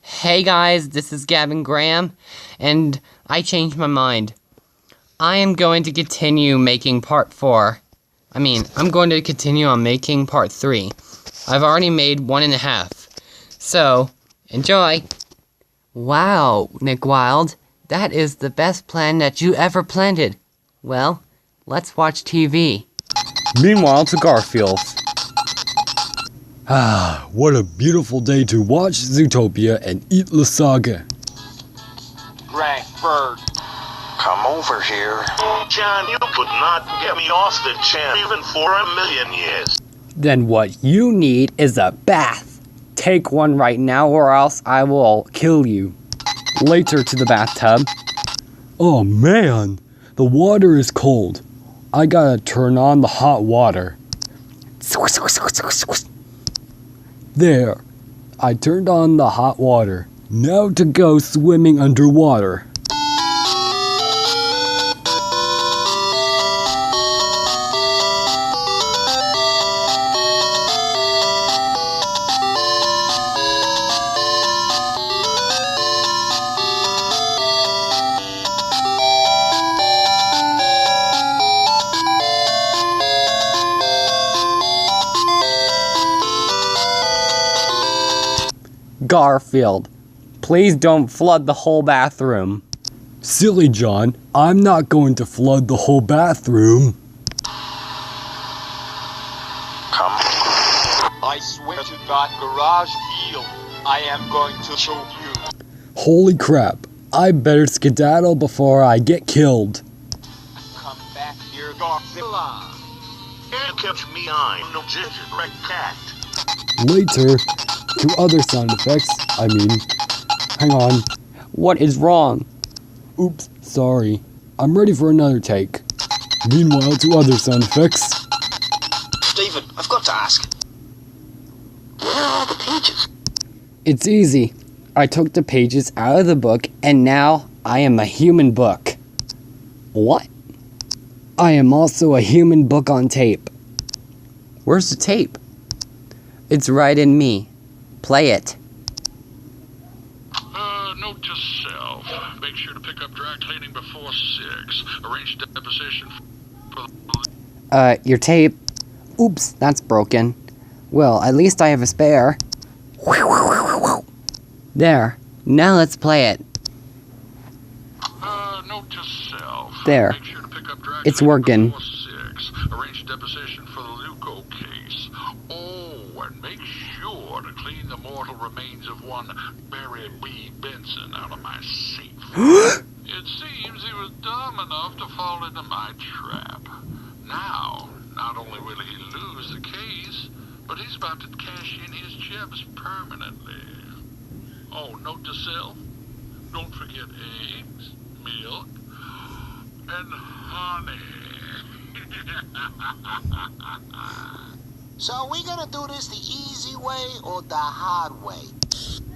Hey guys, this is Gavin Graham, and I changed my mind. I am going to continue making part 4. I'm going to continue on making part 3. I've already made 1.5. So, enjoy! Wow, Nick Wilde, that is the best plan that you ever planted. Well, let's watch TV. Meanwhile to Garfield. Ah, what a beautiful day to watch Zootopia and eat lasagna. Bird. Come over here. John, you could not get me off the chair even for 1,000,000 years. Then what you need is a bath. Take one right now or else I will kill you. Later to the bathtub. Oh man, the water is cold. I gotta turn on the hot water. There, I turned on the hot water. Now to go swimming underwater. Garfield, please don't flood the whole bathroom. Silly John, I'm not going to flood the whole bathroom. Come. I swear to God, Garage Eel, I am going to show you. Holy crap, I better skedaddle before I get killed. Come back here, Godzilla. Can't catch me, I'm no gingerbread cat. Later, to other sound effects, hang on. What is wrong? Oops, sorry. I'm ready for another take. Meanwhile, to other sound effects. Stephen, I've got to ask. Where are the pages? It's easy. I took the pages out of the book and now I am a human book. What? I am also a human book on tape. Where's the tape? It's right in me. Play it. Note to self. Make sure to pick up dry cleaning before 6. Arrange deposition for Your tape. Oops, that's broken. Well, at least I have a spare. There. Now let's play it. note to self. There. Make sure to pick up dry It's cleaning working. before 6. Arrange deposition for the Leuco case. Oh, and make sure to clean the mortal remains of one Barry B. Benson out of my safe. It seems he was dumb enough to fall into my trap. Now, not only will he lose the case, but he's about to cash in his chips permanently. Oh, note to self, don't forget eggs, milk, and honey. So are we gonna do this the easy way or the hard way?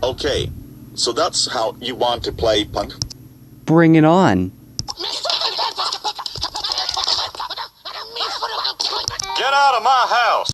Okay, so that's how you want to play punk. Bring it on. Get out of my house!